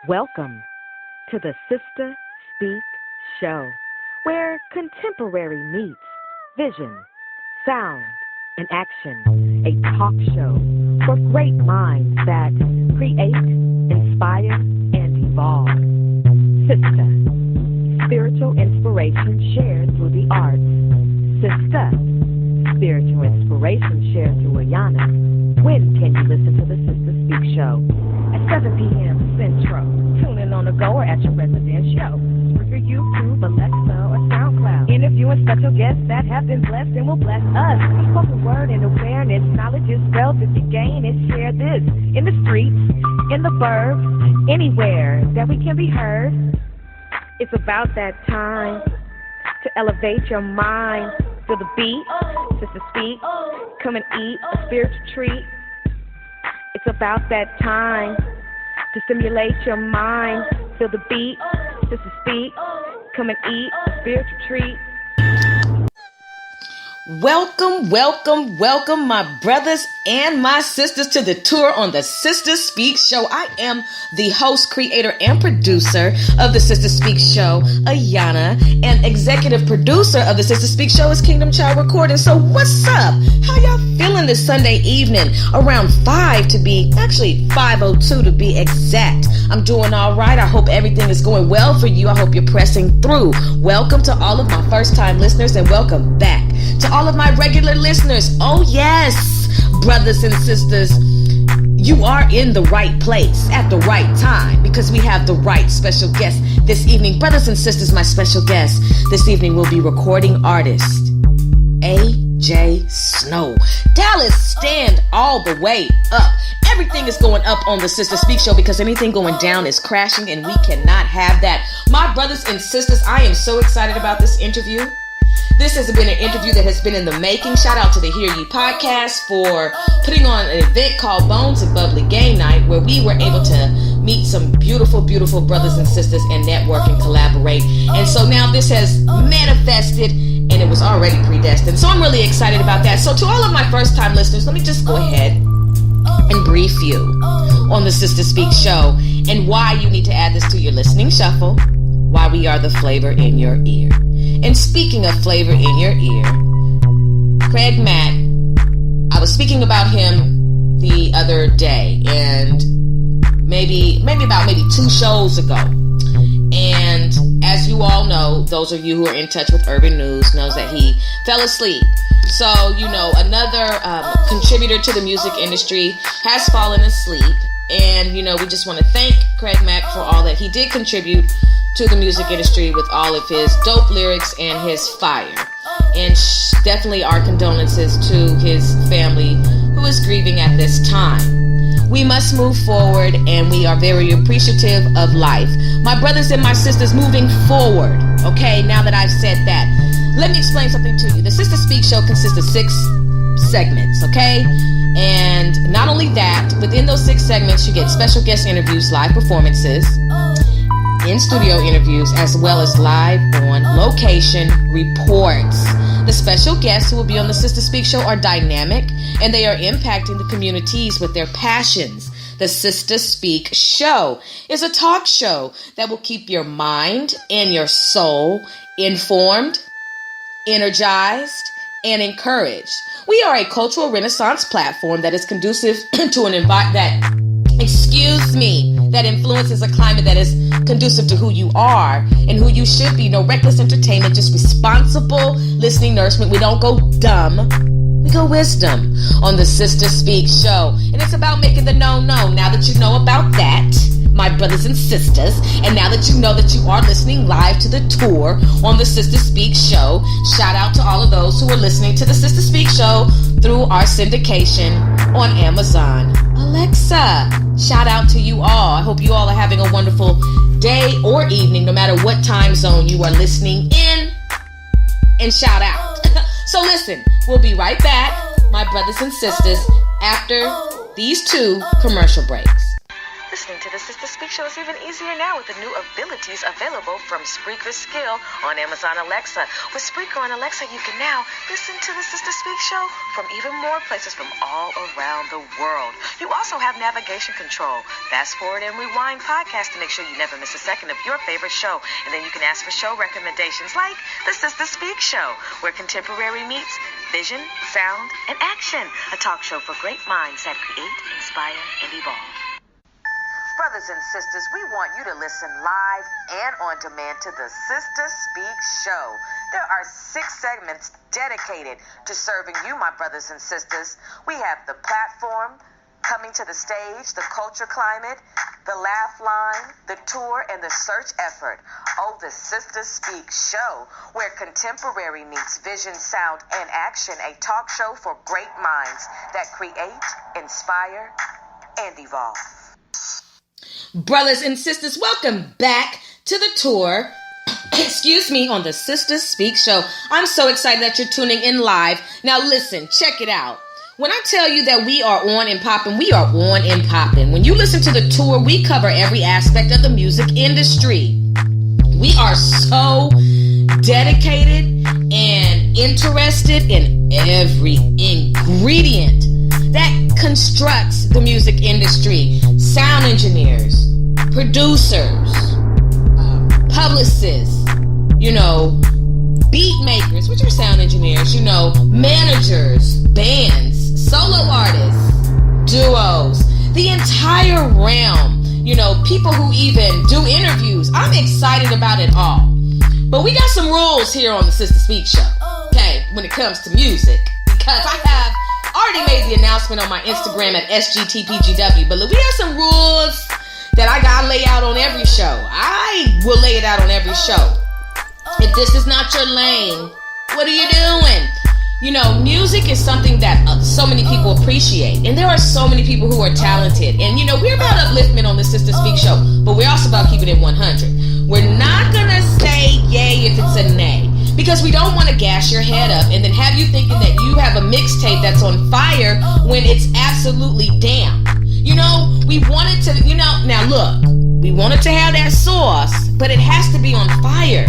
Welcome to the Sister Speak Show, where contemporary meets vision, sound, and action. A talk show for great minds that create, inspire, and evolve. Sister, spiritual inspiration shared through the arts. Sister, spiritual inspiration shared through Ayana. When can you listen to the Sister Speak Show? At 7 p.m. Central. Tune in on the go or at your resident show. Spreaker, YouTube, Alexa, or SoundCloud. Interviewing special guests that have been blessed and will bless us. Spoken word and awareness. Knowledge is wealth if you gain and share this. In the streets, in the burbs, anywhere that we can be heard. It's about that time to elevate your mind. Feel the beat, Sister Speak. Come and eat a spiritual treat. It's about that time to stimulate your mind. Feel the beat, Sister Speak. Come and eat a spiritual treat. Welcome, welcome, welcome, my brothers and my sisters, to the tour on the Sister Speak Show. I am the host, creator, and producer of the Sister Speak Show, Ayana, and executive producer of the Sister Speak Show is Kingdom Child Recording. So what's up? How y'all feeling this Sunday evening? Around 5 to be, actually 5:02 to be exact. I'm doing all right. I hope everything is going well for you. I hope you're pressing through. Welcome to all of my first-time listeners, and welcome back to all of my regular listeners. Oh yes, brothers and sisters, you are in the right place at the right time because we have the right special guest this evening. Brothers and sisters, my special guest this evening will be recording artist A.J. Snow. Dallas, stand all the way up. Everything is going up on the Sister Speak Show because anything going down is crashing, and we cannot have that. My brothers and sisters, I am so excited about this interview. This has been an interview that has been in the making. Shout out to the Hear Ye podcast for putting on an event called Bones and Bubbly Game Night, where we were able to meet some beautiful, beautiful brothers and sisters and network and collaborate. And so now this has manifested, and it was already predestined. So I'm really excited about that. So to all of my first-time listeners, let me just go ahead and brief you on the Sister Speak Show and why you need to add this to your listening shuffle, why we are the flavor in your ear. And speaking of flavor in your ear, Craig Mack, I was speaking about him the other day, and maybe 2 shows ago. And as you all know, those of you who are in touch with Urban News knows that he fell asleep. So, another contributor to the music industry has fallen asleep. And, we just want to thank Craig Mack for all that he did contribute to the music industry with all of his dope lyrics and his fire. And definitely our condolences to his family who is grieving at this time. We must move forward, and we are very appreciative of life. My brothers and my sisters, moving forward. Okay, now that I've said that, let me explain something to you. The Sister Speak Show consists of 6 segments, okay? And not only that, within those 6 segments, you get special guest interviews, live performances, in-studio interviews, as well as live on location reports. The special guests who will be on the Sister Speak Show are dynamic, and they are impacting the communities with their passions. The Sister Speak Show is a talk show that will keep your mind and your soul informed, energized, and encouraged. We are a cultural renaissance platform that is conducive to an environment that influences a climate that is conducive to who you are and who you should be. No reckless entertainment, just responsible listening nourishment. We don't go dumb, we go wisdom on the Sister Speak Show. And it's about making the known known. Now that you know about that, my brothers and sisters, and now that you know that you are listening live to the tour on the Sister Speak Show, shout out to all of those who are listening to the Sister Speak Show through our syndication on Amazon Alexa. Shout out to you all. I hope you all are having a wonderful day or evening, no matter what time zone you are listening in. And shout out. So listen, we'll be right back, my brothers and sisters, after these 2 commercial breaks. Listening to the Sister Speak Speak Show is even easier now with the new abilities available from Spreaker Skill on Amazon Alexa. With Spreaker on Alexa, you can now listen to the Sister Speak Show from even more places from all around the world. You also have navigation control, fast forward and rewind podcasts to make sure you never miss a second of your favorite show. And then you can ask for show recommendations like the Sister Speak Show, where contemporary meets vision, sound, and action. A talk show for great minds that create, inspire, and evolve. Brothers and sisters, we want you to listen live and on demand to the Sister Speak Show. There are 6 segments dedicated to serving you, my brothers and sisters. We have the platform, coming to the stage, the culture climate, the laugh line, the tour, and the search effort. Oh, the Sister Speak Show, where contemporary meets vision, sound, and action. A talk show for great minds that create, inspire, and evolve. Brothers and sisters, welcome back to the tour. Excuse me, on the Sister Speak Show. I'm so excited that you're tuning in live. Now listen, check it out. When I tell you that we are on and popping, we are on and popping. When you listen to the tour, we cover every aspect of the music industry. We are so dedicated and interested in every ingredient that constructs the music industry. Sound engineers, producers, publicists, beat makers, which are sound engineers, managers, bands, solo artists, duos, the entire realm, people who even do interviews. I'm excited about it all. But we got some rules here on the Sister Speak Show, okay, when it comes to music, because I have already made the announcement on my Instagram at SGTPGW, but we have some rules that I gotta lay out on every show. I will lay it out on every show. If this is not your lane, what are you doing? Music is something that so many people appreciate. And there are so many people who are talented. And, we're about upliftment on the Sister Speak Show, but we're also about keeping it 100. We're not going to say yay if it's a nay, because we don't want to gas your head up and then have you thinking that you have a mixtape that's on fire when it's absolutely damn. We wanted to, now look, we wanted to have that sauce, but it has to be on fire.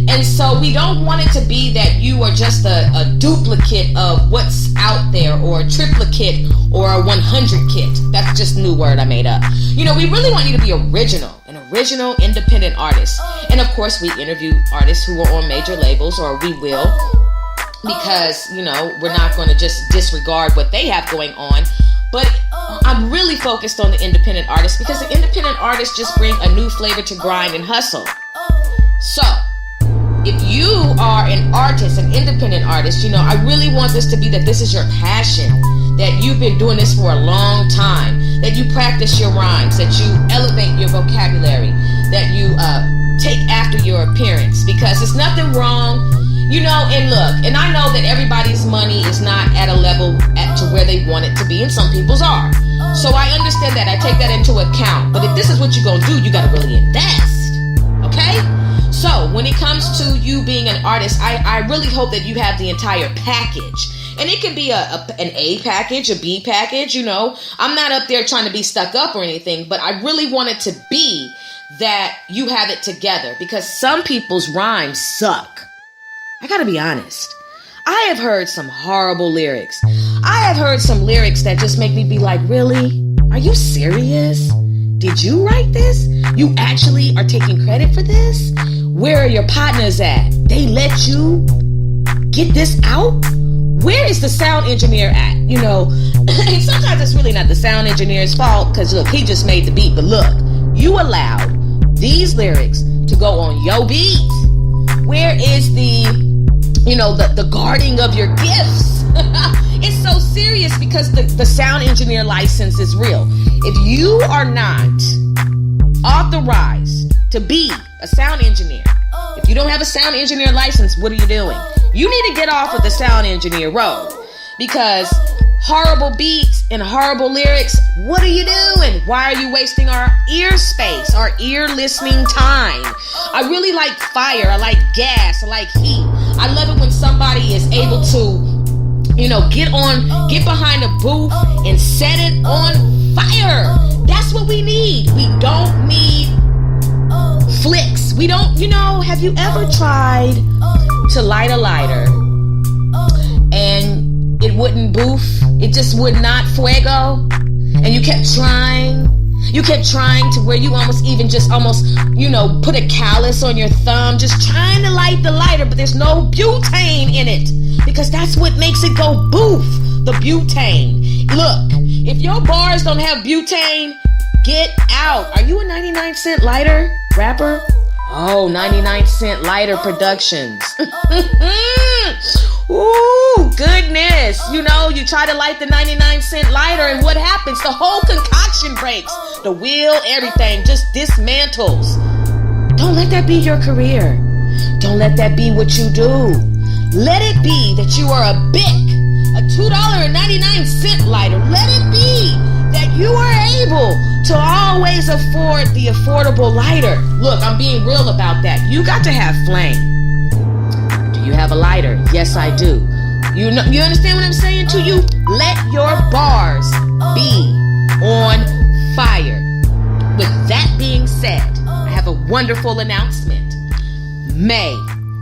And so we don't want it to be that you are just a duplicate of what's out there, or a triplicate, or a 100 kit. That's just a new word I made up. We really want you to be original, an original independent artist. And of course, we interview artists who are on major labels, or we will, because, we're not going to just disregard what they have going on. But I'm really focused on the independent artists, because the independent artists just bring a new flavor to grind and hustle. So, if you are an artist, an independent artist, I really want this to be that this is your passion, that you've been doing this for a long time, that you practice your rhymes, that you elevate your vocabulary, that you take after your appearance, because there's nothing wrong, and look, and I know that everybody's money is not at a level to where they want it to be, and some people's are. So I understand that. I take that into account. But if this is what you're going to do, you got to really invest. Okay? So when it comes to you being an artist, I really hope that you have the entire package. And it can be an A package, a B package, I'm not up there trying to be stuck up or anything, but I really want it to be that you have it together, because some people's rhymes suck. I gotta be honest. I have heard some horrible lyrics. I have heard some lyrics that just make me be like, really? Are you serious? Did you write this? You actually are taking credit for this? Where are your partners at? They let you get this out? Where is the sound engineer at? And sometimes it's really not the sound engineer's fault, because look, he just made the beat. But look, you allowed these lyrics to go on your beat. Where is the guarding of your gifts? It's so serious, because the sound engineer license is real. If you are not authorized to be a sound engineer, if you don't have a sound engineer license, what are you doing? You need to get off of the sound engineer road, because horrible beats and horrible lyrics, what are you doing? Why are you wasting our ear space, our ear listening time? I really like fire. I like gas. I like heat. I love it when somebody is able to, get behind a booth and set it on fire. That's what we need. We don't need flicks. We don't, have you ever tried to light a lighter and it wouldn't boof? It just would not fuego? And you kept trying. You kept trying to where you almost, put a callus on your thumb, just trying to light the lighter, but there's no butane in it because that's what makes it go boof, the butane. Look, if your bars don't have butane, get out. Are you a 99-cent lighter rapper? Oh, 99-cent lighter productions. Ooh, goodness. You try to light the 99-cent lighter and what happens? The whole concoction breaks. The wheel, everything just dismantles. Don't let that be your career. Don't let that be what you do. Let it be that you are a BIC, a $2.99 lighter. Let it be that you are able to always afford the affordable lighter. Look, I'm being real about that. You got to have flame. Do you have a lighter? Yes, I do. You understand what I'm saying to you? Let your bars be on fire. With that being said, I have a wonderful announcement. May,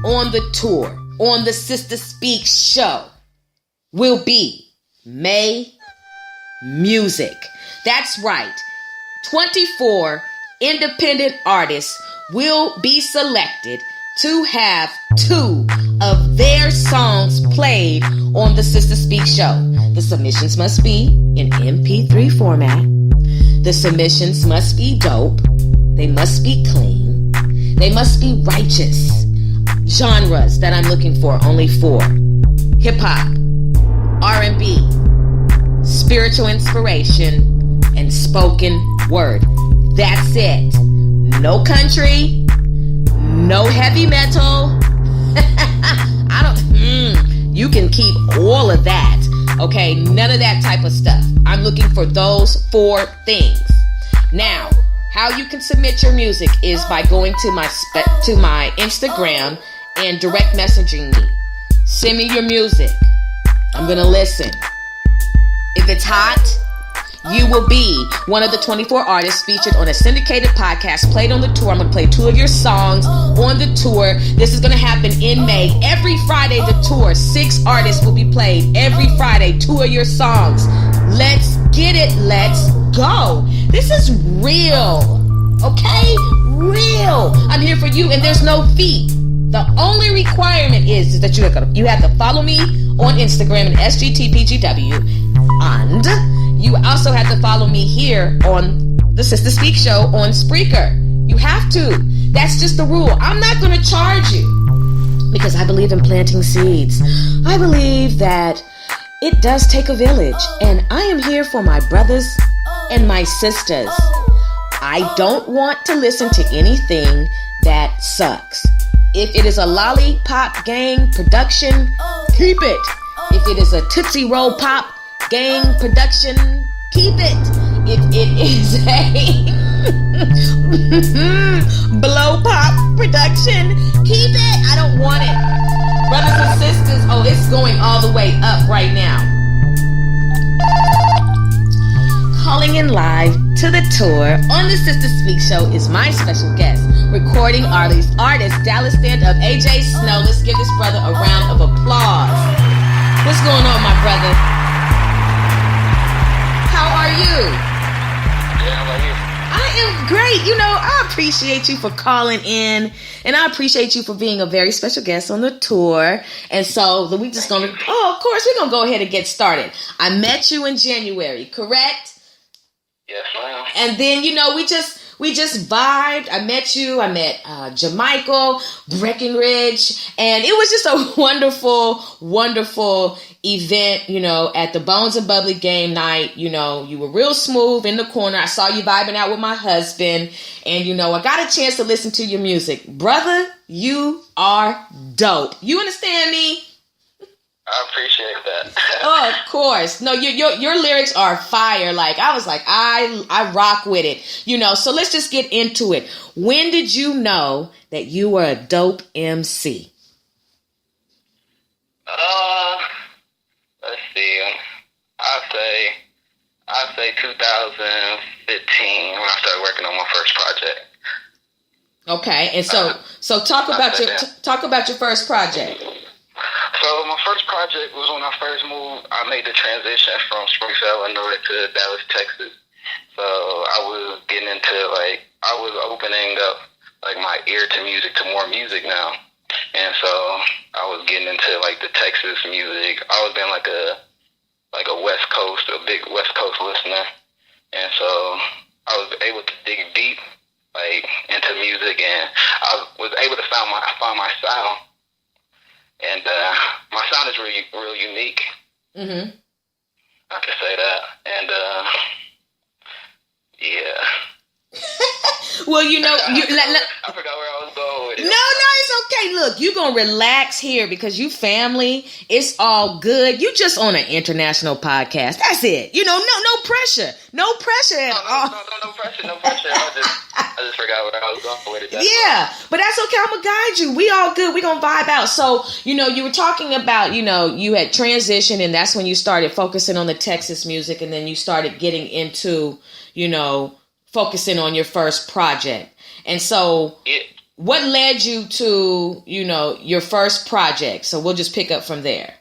on the tour, on the Sister Speak show, will be May Music. That's right. 24 independent artists will be selected to have 2 of their songs played on the Sister Speak show. The submissions must be in MP3 format. The submissions must be dope. They must be clean. They must be righteous. Genres that I'm looking for, only 4. Hip-hop, R&B, spiritual inspiration, and spoken word. That's it. No country, no heavy metal. You can keep all of that. Okay, none of that type of stuff. I'm looking for those 4 things. Now, how you can submit your music is by going to my Instagram and direct messaging me. Send me your music. I'm gonna listen. If it's hot, you will be one of the 24 artists featured on a syndicated podcast played on the tour. I'm going to play 2 of your songs on the tour. This is going to happen in May. Every Friday, the tour, 6 artists will be played. Every Friday, 2 of your songs. Let's get it. Let's go. This is real. Okay? Real. I'm here for you, and there's no fee. The only requirement is that you have to follow me on Instagram at SGTPGW, and you also have to follow me here on the Sister Speak show on Spreaker. You have to. That's just the rule. I'm not going to charge you because I believe in planting seeds. I believe that it does take a village, and I am here for my brothers and my sisters. I don't want to listen to anything that sucks. If it is a Lollipop Gang production, keep it. If it is a Tootsie Roll Pop Gang production, keep it. If it is a Blow Pop production, keep it. I don't want it. Brothers and sisters, it's going all the way up right now. Calling in live to the tour on the Sister Speak show is my special guest, recording artist Dallas stand-up AJ Snow. Let's give this brother a round of applause. What's going on, my brother? How are you? Yeah, how about you? I am great. I appreciate you for calling in, and I appreciate you for being a very special guest on the tour. And so of course, we're going to go ahead and get started. I met you in January, correct? Yes, ma'am. And then, we just vibed. I met Jamichael, Breckenridge, and it was just a wonderful, wonderful event, at the Bones and Bubbly game night. You were real smooth in the corner. I saw you vibing out with my husband, and, I got a chance to listen to your music. Brother, you are dope. You understand me? I appreciate that. Oh, of course. No, your lyrics are fire. Like, I was like, I rock with it. So let's just get into it. When did you know that you were a dope MC? Let's see. I I'd say 2015 when I started working on my first project. Okay, and so talk about your first project. So my first project was when I first moved. I made the transition from Springfield, Illinois to Dallas, Texas. So I was getting into I was opening up my ear to music, to more music now, and so I was getting into the Texas music. I was being a West Coast, a big West Coast listener, and so I was able to dig deep into music, and I was able to find my sound, and my sound is real unique. Mm-hmm. I can say that, and yeah. Well, I forgot where I was going with it. No, it's okay. Look, you're going to relax here because you family. It's all good. You just on an international podcast. That's it. No pressure. No pressure at all. No pressure. I just forgot where I was going with it. Yeah, but that's okay. I'm going to guide you. We all good. We're going to vibe out. So, you were talking about, you had transitioned, and that's when you started focusing on the Texas music, and then you started getting into, focusing on your first project. And so what led you to, your first project? So we'll just pick up from there.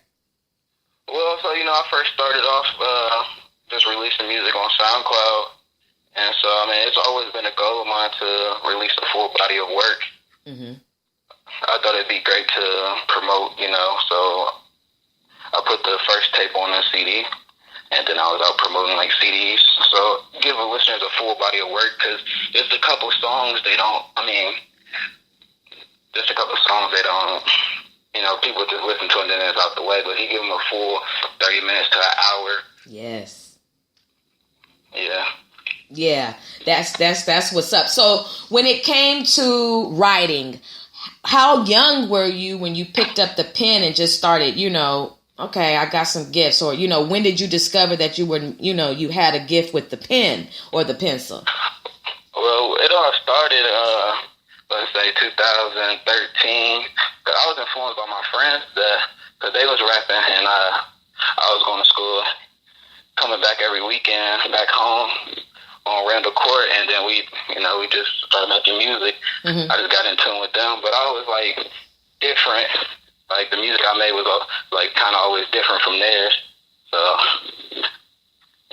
Well, so, I first started off just releasing music on SoundCloud. And so, it's always been a goal of mine to release a full body of work. Mm-hmm. I thought it'd be great to promote, so I put the first tape on a CD. And then I was out promoting CDs. So give the listeners a full body of work, because there's a couple songs people just listen to, and then it's out the way. But he gave them a full 30 minutes to an hour. Yes. Yeah. Yeah, that's what's up. So when it came to writing, how young were you when you picked up the pen and just started, okay, I got some gifts? Or, when did you discover that you were, you had a gift with the pen or the pencil? Well, it all started, let's say 2013. Cause I was influenced by my friends because they was rapping, and I was going to school, coming back every weekend back home on Randall Court, and then we just started making music. Mm-hmm. I just got in tune with them, but I was different. The music I made was kind of always different from theirs. So,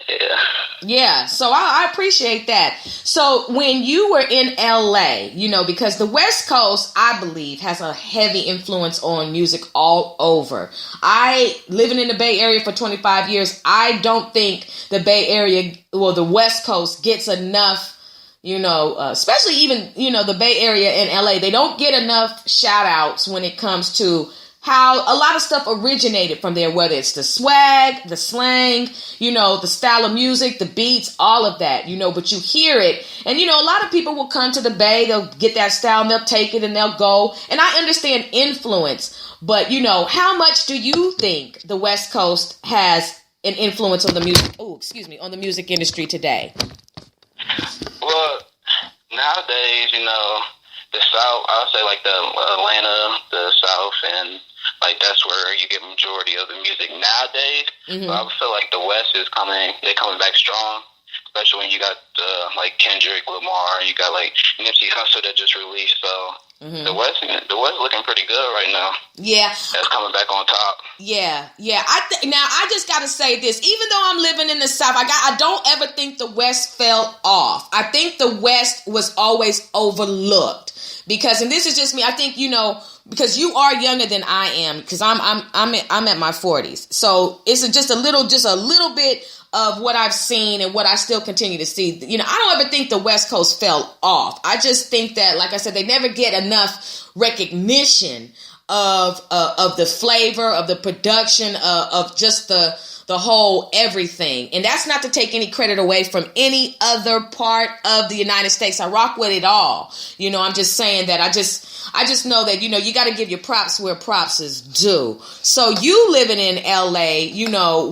yeah. Yeah, so I appreciate that. So when you were in LA, because the West Coast, I believe, has a heavy influence on music all over. Living in the Bay Area for 25 years, I don't think the Bay Area, the West Coast gets enough, especially even, the Bay Area and LA, they don't get enough shout outs when it comes to how a lot of stuff originated from there, whether it's the swag, the slang, the style of music, the beats, all of that, but you hear it. And, a lot of people will come to the Bay, they'll get that style and they'll take it and they'll go. And I understand influence, but, how much do you think the West Coast has an influence on the music industry today? Well, nowadays, the South, I would say the Atlanta, the South, and that's where you get majority of the music nowadays. Mm-hmm. But I feel the West is coming back strong, especially when you got Kendrick Lamar, you got Nipsey Hussle that just released. So mm-hmm. the West looking pretty good right now. Yeah, that's coming back on top. Yeah. Now I just gotta say this: even though I'm living in the South, I don't ever think the West fell off. I think the West was always overlooked. Because, and this is just me, I think, because you are younger than I am, because I'm at my 40s. So it's just a little bit of what I've seen and what I still continue to see. I don't ever think the West Coast fell off. I just think that, like I said, they never get enough recognition of the flavor, of the production, of just the whole everything. And that's not to take any credit away from any other part of the United States. I rock with it all. I'm just saying that I just know that, you got to give your props where props is due. So you living in LA,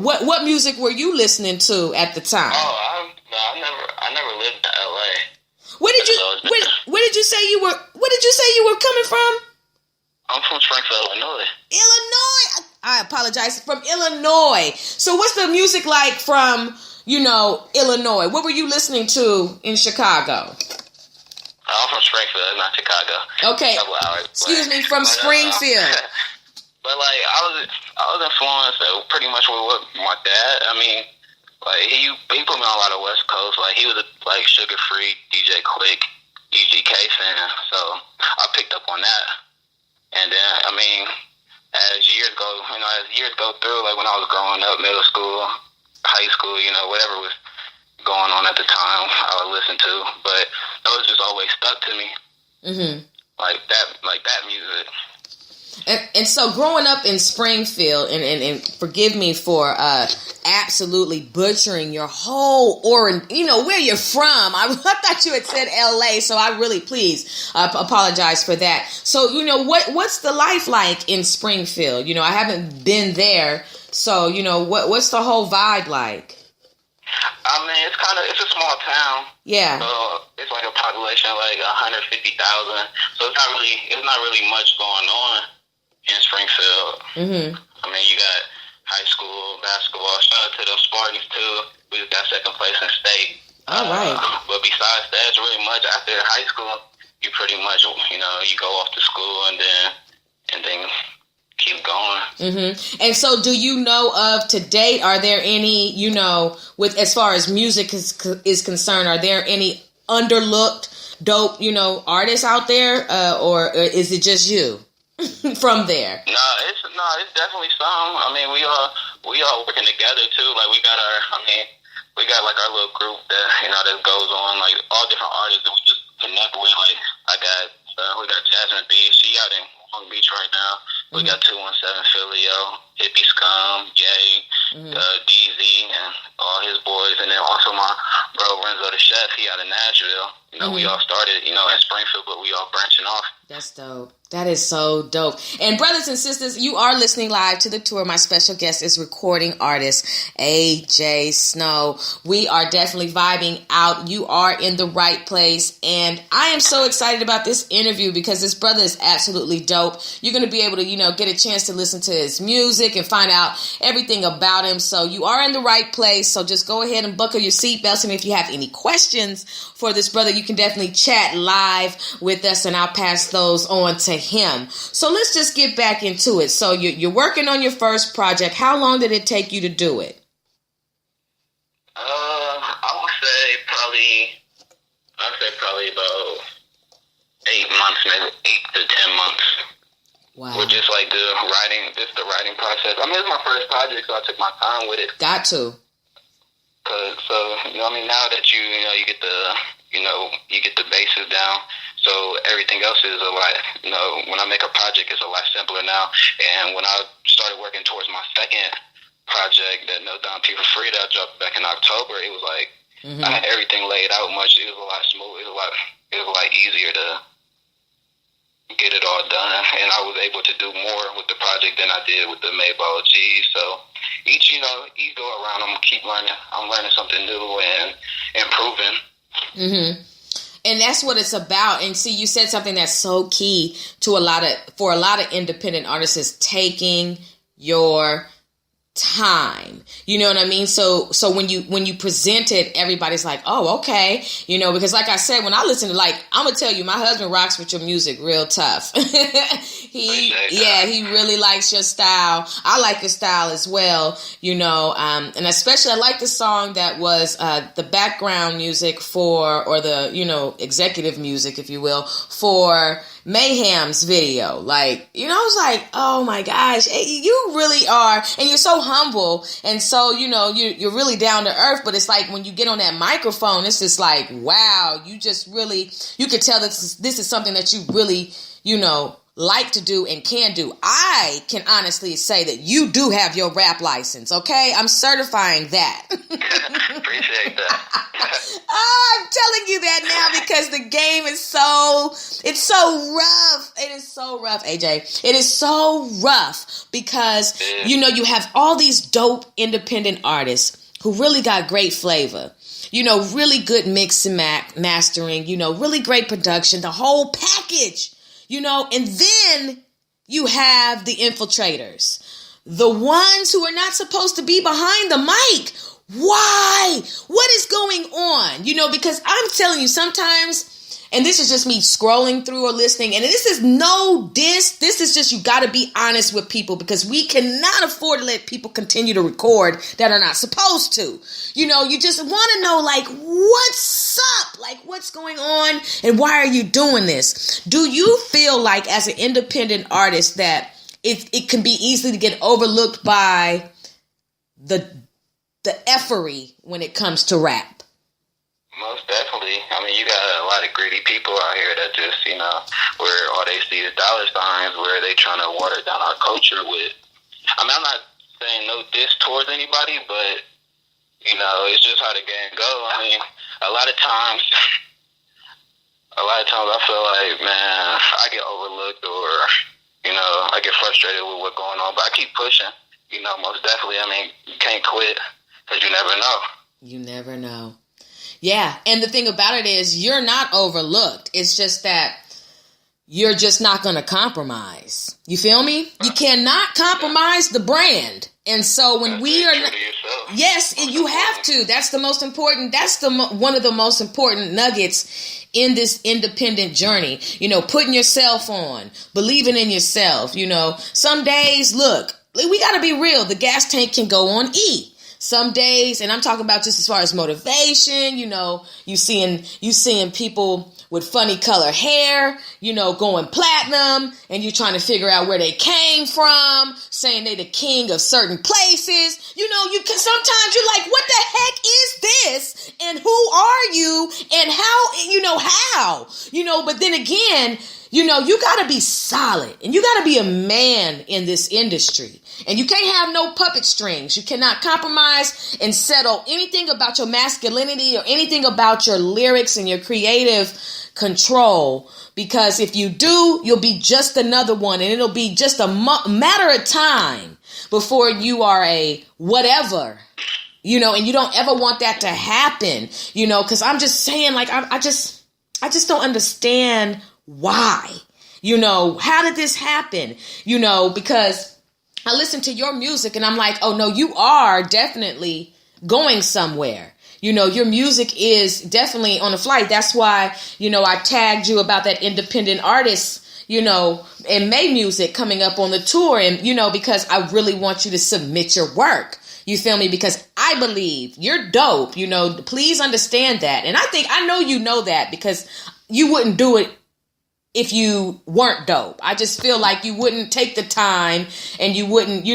what music were you listening to at the time? Oh, I never lived in LA. Where did you say you were coming from? I'm from Springfield, Illinois. Illinois. I apologize. From Illinois. So what's the music like from, Illinois? What were you listening to in Chicago? I'm from Springfield, not Chicago. Okay. Excuse me, from Springfield. But like I was influenced pretty much with what my dad. I mean, like he put me on a lot of West Coast. Like he was a Sugar Free, DJ Quick, UGK fan. So I picked up on that. And then I mean, as years go through, like when I was growing up, middle school, high school, whatever was going on at the time, I would listen to. But those just always stuck to me. Mm-hmm. Like that music. And so growing up in Springfield, and forgive me for absolutely butchering your whole where you're from. I thought you had said LA, so I really please apologize for that. So, what's the life like in Springfield? I haven't been there, so, what's the whole vibe like? I mean, it's a small town. Yeah. So it's like a population of like 150,000. So it's not really much going on in Springfield. Mm-hmm. I mean, you got high school basketball. Shout out to those Spartans too. We got second place in state. All right. But besides that, it's really much after high school. You pretty much, you go off to school and then keep going. Mm-hmm. And so, do you know of to date? Are there any, with as far as music is concerned, are there any underlooked, dope, artists out there, or is it just you? From there? No, it's definitely some. I mean, we all working together too. Like we got like our little group that that goes on, like all different artists that we just connect with. Like we got Jasmine B. She out in Long Beach right now. We got 217 Filio, Hippie Scum, Yay, DZ, and all his boys, and then also my bro Renzo the Chef. He out of Nashville. We all started in Springfield, but we all branching off. That's dope. That is so dope. And brothers and sisters, you are listening live to the tour. My special guest is recording artist AJ Snow. We are definitely vibing out. You are in the right place. And I am so excited about this interview because this brother is absolutely dope. You're going to be able to, get a chance to listen to his music and find out everything about him. So you are in the right place. So just go ahead and buckle your seatbelts. And if you have any questions for this brother, you can definitely chat live with us and I'll pass those on to him. So let's just get back into it. So you're working on your first project. How long did it take you to do it? I would say probably about 8 months, maybe 8 to 10 months. Wow. With just like the writing process. I mean, it's my first project, so I took my time with it. Got to. So now that you get the bases down. So everything else is a lot, when I make a project, it's a lot simpler now. And when I started working towards my second project, that No Down P for Free, that I dropped back in October, it was like, I had everything laid out much. It was a lot smooth. It was a lot easier to get it all done. And I was able to do more with the project than I did with the Mayball G. So each go around, I'm keep learning. I'm learning something new and improving. Mm-hmm. And that's what it's about. And see, you said something that's so key to for a lot of independent artists is taking your time. You know what I mean? So when you present it, everybody's like, oh, okay. Because like I said, when I listen to I'm going to tell you, my husband rocks with your music real tough. He really likes your style. I like your style as well, and especially I like the song that was the background music or the, executive music, if you will, for Mayhem's video. I was like, oh my gosh, you really are. And you're so humble. And so, you're really down to earth. But it's like when you get on that microphone, it's just like, wow, you just really, you could tell this is something that you really, like to do and can do. I can honestly say that you do have your rap license, okay? I'm certifying that. Appreciate that. I'm telling you that now because the game is it's so rough. It is so rough, AJ. It is so rough because, you have all these dope independent artists who really got great flavor. Really good mix and mastering, really great production, the whole package. And then you have the infiltrators, the ones who are not supposed to be behind the mic. Why on, because I'm telling you sometimes, and this is just me scrolling through or listening, and this is no diss. This is just, you got to be honest with people, because we cannot afford to let people continue to record that are not supposed to. You just want to know, like, what's up? Like, what's going on? And why are you doing this? Do you feel like as an independent artist that it can be easily to get overlooked by the effery when it comes to rap? Most definitely. I mean, you got a lot of greedy people out here that just, where all they see is dollar signs, where they trying to water down our culture with. I mean, I'm not saying no diss towards anybody, but, it's just how the game go. I mean, a lot of times I feel like, man, I get overlooked, or, I get frustrated with what's going on, but I keep pushing. Most definitely. I mean, you can't quit, because you never know. You never know. Yeah, and the thing about it is, you're not overlooked. It's just that you're just not going to compromise. You feel me? You cannot compromise the brand. And so when we are, yes, you have to. That's the most important. That's one of the most important nuggets in this independent journey. Putting yourself on, believing in yourself. Some days, look, we got to be real. The gas tank can go on E. Some days, and I'm talking about just as far as motivation, you seeing people with funny color hair, going platinum, and you're trying to figure out where they came from, saying they the king of certain places. You can sometimes you're like, what the heck is this? And who are you? And how, but then again, you got to be solid, and you got to be a man in this industry. And you can't have no puppet strings. You cannot compromise and settle anything about your masculinity or anything about your lyrics and your creative control. Because if you do, you'll be just another one. And it'll be just a matter of time before you are a whatever, and you don't ever want that to happen, because I'm just saying, like, I just don't understand why, how did this happen? Because I listen to your music and I'm like, oh no, you are definitely going somewhere. Your music is definitely on a flight. That's why, I tagged you about that independent artist, and May Music coming up on the tour. And, because I really want you to submit your work. You feel me? Because I believe you're dope. Please understand that. And I know you know that, because you wouldn't do it if you weren't dope. I just feel like you wouldn't take the time, and you wouldn't,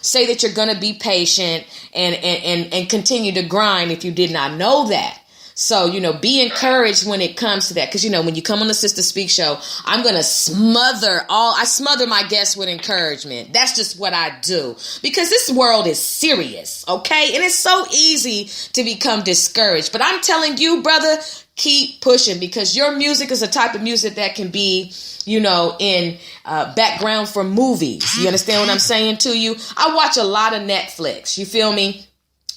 say that you're going to be patient and continue to grind if you did not know that. So, be encouraged when it comes to that. Because, when you come on the Sister Speak show, I'm going to smother my guests with encouragement. That's just what I do. Because this world is serious, okay? And it's so easy to become discouraged. But I'm telling you, brother, keep pushing, because your music is a type of music that can be, in background for movies. You understand what I'm saying to you? I watch a lot of Netflix. You feel me?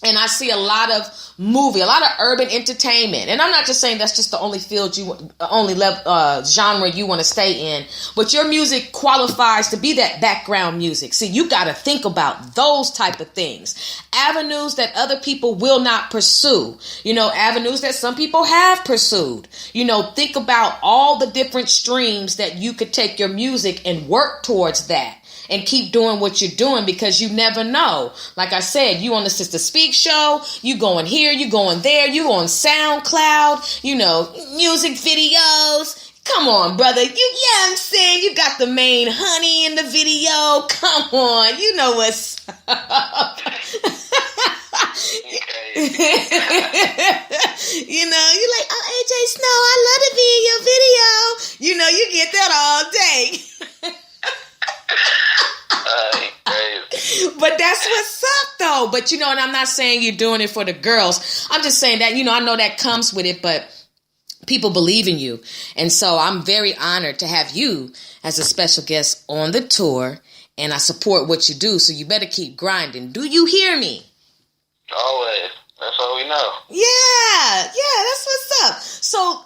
And I see a lot of a lot of urban entertainment. And I'm not just saying that's just the only field genre you want to stay in. But your music qualifies to be that background music. See, you got to think about those type of things. Avenues that other people will not pursue. Avenues that some people have pursued. Think about all the different streams that you could take your music and work towards that. And keep doing what you're doing, because you never know. Like I said, you on the Sister Speak show, you going here, you going there, you on SoundCloud, music videos. Come on, brother. I'm saying? You got the main honey in the video. Come on. You know what's up. You're like, oh, AJ Snow, I love to be in your video. You get that all day. But that's what's up, though. But and I'm not saying you're doing it for the girls. I'm just saying that, I know that comes with it, but people believe in you. And so I'm very honored to have you as a special guest on the tour, and I support what you do. So you better keep grinding. Do you hear me? Always. That's all we know. Yeah, that's what's up. So,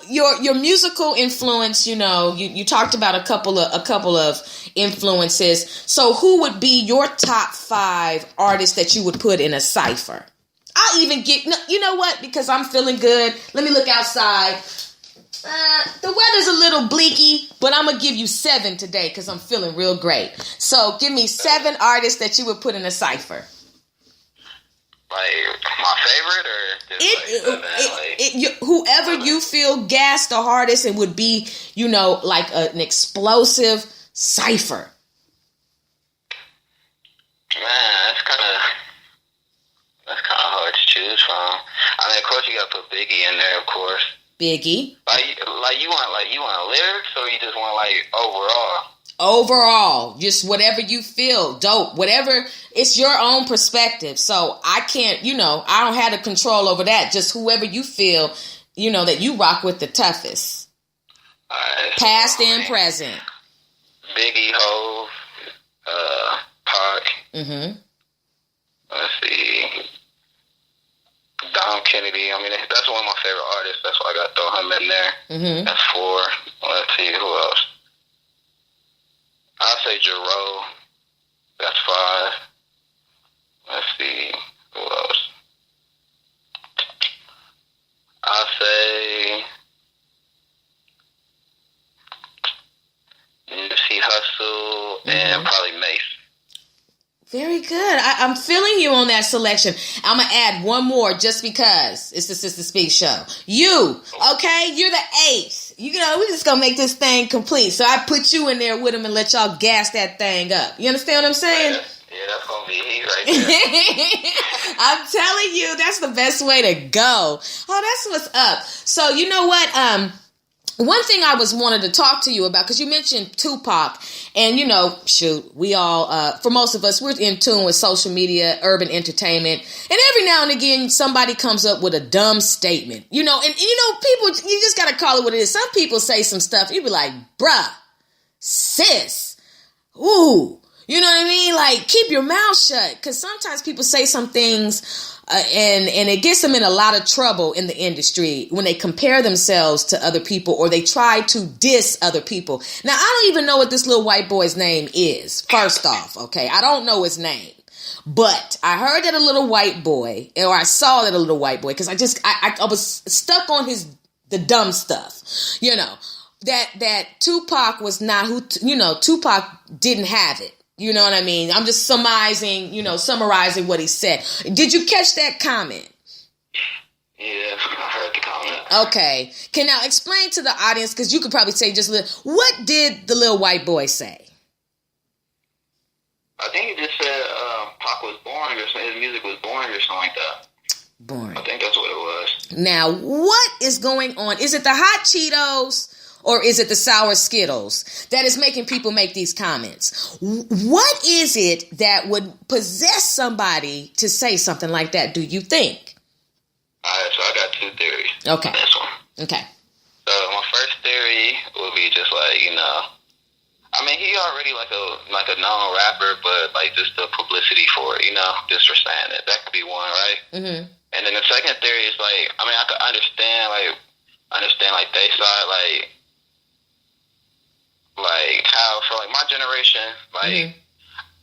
your musical influence, you talked about a couple of influences. So, who would be your top 5 artists that you would put in a cipher? I'll even get, no, you know what? Because I'm feeling good. Let me look outside. The weather's a little bleaky, but I'm going to give you 7 today because I'm feeling real great. So give me 7 artists that you would put in a cipher. Like my favorite, or just whoever you feel gassed the hardest and would be, you know, like an explosive cipher. Man, that's kind of hard to choose from. I mean, of course, you got to put Biggie in there, of course. Biggie. Like you want lyrics, or you just want like overall? Overall, just whatever you feel, dope, whatever, it's your own perspective. So I can't, you know, I don't have the control over that. Just whoever you feel, you know, that you rock with the toughest. Past and present. Biggie, Hov, Pac. Mm-hmm. Let's see. Dom Kennedy. I mean, that's one of my favorite artists. That's why I got to throw him in there. Mm-hmm. That's 4. Let's see, who else? I'll say Jarreau. That's 5. Let's see. Who else? I'll say Nipsey Hussle and probably Mace. Very good. I'm feeling you on that selection. I'm going to add one more just because it's the Sister Speak show. You, okay? You're the 8th. You know, we're just going to make this thing complete. So I put you in there with them and let y'all gas that thing up. You understand what I'm saying? Yeah, that's going to be heat right there. I'm telling you, that's the best way to go. Oh, that's what's up. So you know what? One thing I wanted to talk to you about, because you mentioned Tupac, and you know, shoot, we all, for most of us, we're in tune with social media, urban entertainment, and every now and again, somebody comes up with a dumb statement, you know, and you know, people, you just gotta call it what it is. Some people say some stuff, you be like, bruh, sis, ooh, you know what I mean? Like, keep your mouth shut, because sometimes people say some things, and it gets them in a lot of trouble in the industry when they compare themselves to other people or they try to diss other people. Now, I don't even know what this little white boy's name is, first off, okay? I don't know his name. But I heard that a little white boy, or I saw that a little white boy, because I was stuck on the dumb stuff, you know, that Tupac was not who, you know, Tupac didn't have it. You know what I mean? I'm just summarizing what he said. Did you catch that comment? Yeah, I heard the comment. Okay. Can now explain to the audience, because you could probably say just a little, what did the little white boy say? I think he just said Pac was boring, or his music was boring or something like that. Boring. I think that's what it was. Now, what is going on? Is it the hot Cheetos? Or is it the sour Skittles that is making people make these comments? What is it that would possess somebody to say something like that, do you think? All right, so I got 2 theories. Okay. On this one. Okay. So my first theory would be just like, you know, I mean, he already like a known rapper, but like just the publicity for it, you know, just for saying it. That could be one, right? Mm-hmm. And then the second theory is like, I mean, I could understand their side, like how for like my generation, like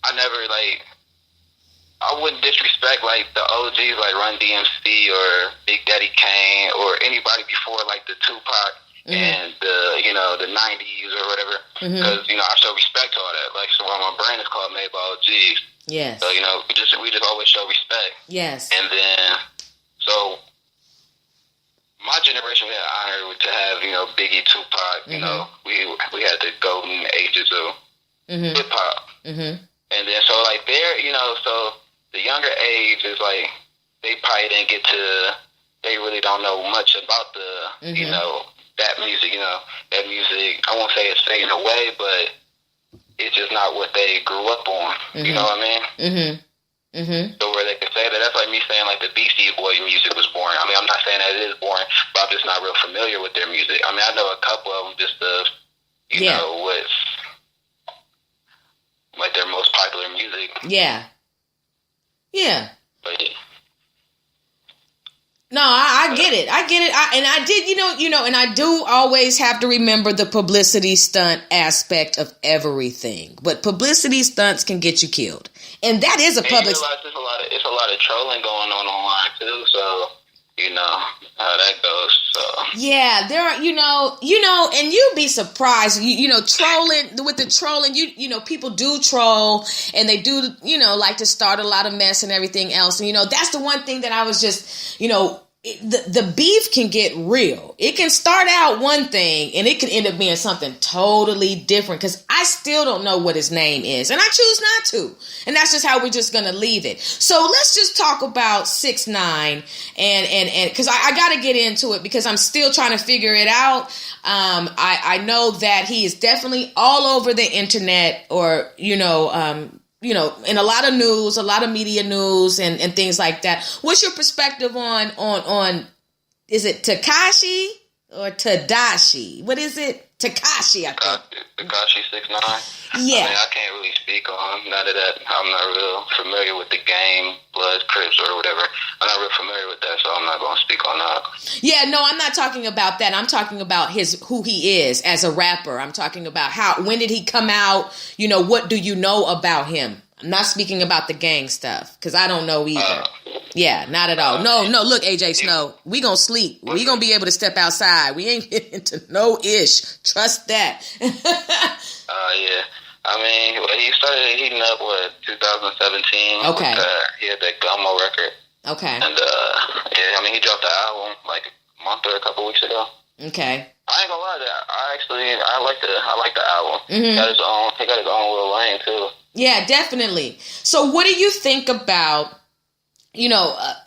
I never I wouldn't disrespect like the OGs like Run DMC or Big Daddy Kane or anybody before like the Tupac and the, you know, the 90s or whatever, because you know I show respect to all that. Like, so my brand is called Made by OGs. Yes. So you know we just always show respect. Yes. And then so my generation, we had honor to have, you know, Biggie, Tupac. You know, we had the golden ages of hip hop. And then so like they're, you know, so the younger age is like they probably didn't get to, they really don't know much about the, you know, that music. You know, that music. I won't say it's fading away, but it's just not what they grew up on. You know what I mean? So where they could say that, that's like me saying like the Beastie Boys music was boring. I mean, I'm not saying that it is boring, but I'm just not real familiar with their music. I mean, I know a couple of them, just you know, what's like their most popular music. Yeah. Yeah. But No, I get it. I get it. I did, and I do always have to remember the publicity stunt aspect of everything. But publicity stunts can get you killed. And that is a public. You realize it's a lot of trolling going on online too, so you know how that goes. So yeah, there are, and you'd be surprised, trolling with the trolling, people do troll and they do, like to start a lot of mess and everything else. And, that's the one thing that I was just, the beef can get real. It can start out one thing and it can end up being something totally different because I still don't know what his name is and I choose not to. And that's just how we're just going to leave it. So let's just talk about 6ix9ine and because I got to get into it because I'm still trying to figure it out. I know that he is definitely all over the internet or, in a lot of news, a lot of media news and things like that. What's your perspective on is it Tekashi or Tadashi? What is it? Tekashi, I think. Tekashi 6ix9ine. Yeah. I can't really speak on none of that. I'm not real familiar with the game, Bloods, Crips, or whatever. I'm not real familiar with that, so I'm not going to speak on that. Yeah, no, I'm not talking about that. I'm talking about who he is as a rapper. I'm talking about when did he come out? What do you know about him? I'm not speaking about the gang stuff because I don't know either. Yeah, not at all. No, look, AJ Snow, we gonna sleep. We gonna be able to step outside. We ain't getting into no ish. Trust that. Yeah. He started heating up, 2017? Okay. He had that Gummo record. Okay. And, he dropped the album like a month or a couple weeks ago. Okay. I ain't gonna lie, I like the album. Mm-hmm. He got his own little lane, too. Yeah, definitely. So what do you think about,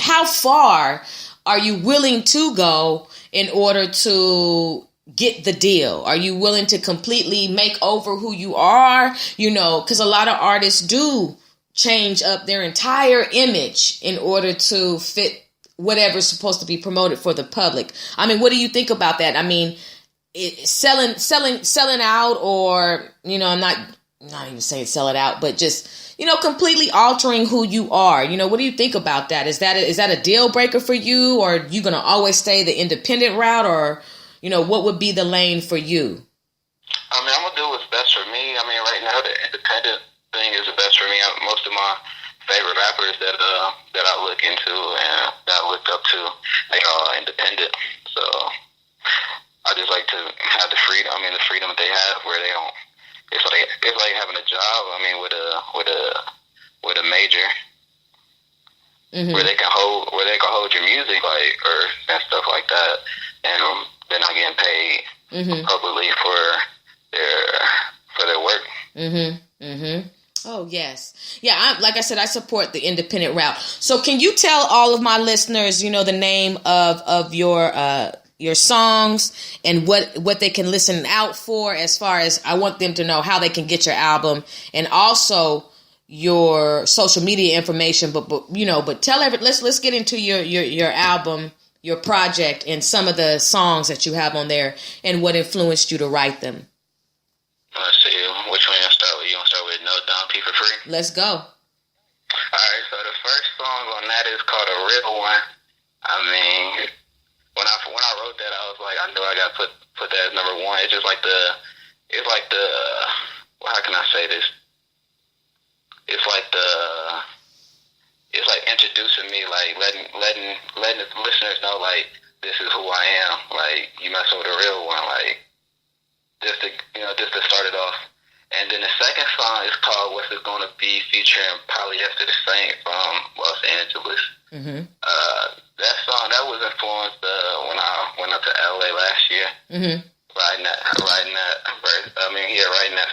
how far are you willing to go in order to get the deal? Are you willing to completely make over who you are? Because a lot of artists do change up their entire image in order to fit whatever's supposed to be promoted for the public. What do you think about that? Selling out, or, I'm not even saying sell it out, but just, completely altering who you are. What do you think about that? Is that a deal breaker for you, or are you going to always stay the independent route, or, what would be the lane for you? I'm going to do what's best for me. Right now, the independent thing is the best for me. Most of my favorite rappers that I look into and that I look up to, they are independent. So I just like to have the freedom they have where they don't. It's like having a job. With a major, mm-hmm. where they can hold your music and stuff like that, and they're not getting paid mm-hmm. publicly for their work. Mm-hmm. Mm-hmm. Oh yes, yeah. Like I said, I support the independent route. So can you tell all of my listeners, the name of your songs and what they can listen out for, as far as I want them to know how they can get your album, and also your social media information, but tell let's get into your album, your project, and some of the songs that you have on there and what influenced you to write them. Let's see, which one you want to start with? You want to start with No Dumb P for Free? Let's go. Alright, so the first song on that is called A Real One. When I wrote that, I was like, I knew I got to put that as number one. It's just like how can I say this? It's like introducing me, like letting the listeners know, like, this is who I am. Like, you messing with a real one, like, just to start it off. And then the second song is called What's It Gonna Be, featuring Polyester the Saint from Los Angeles. Mm-hmm. That song, that was influenced when I went up to LA last year. Mm-hmm. Writing that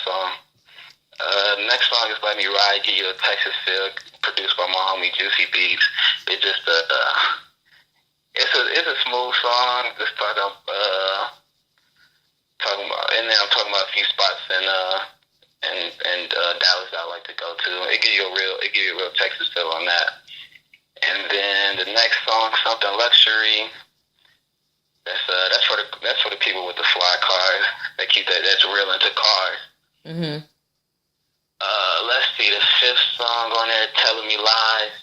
song. The next song is Let Me Ride, Give You a Texas Feel, produced by my homie Juicy Beats. It's just it's a smooth song. Just talking about, and then I'm talking about a few spots in Dallas that I like to go to. It gives you a real Texas feel on that. And then the next song, Something Luxury. That's for the people with the fly cars. That's real into cars. Mm-hmm. Let's see, the fifth song on there, Telling Me Lies.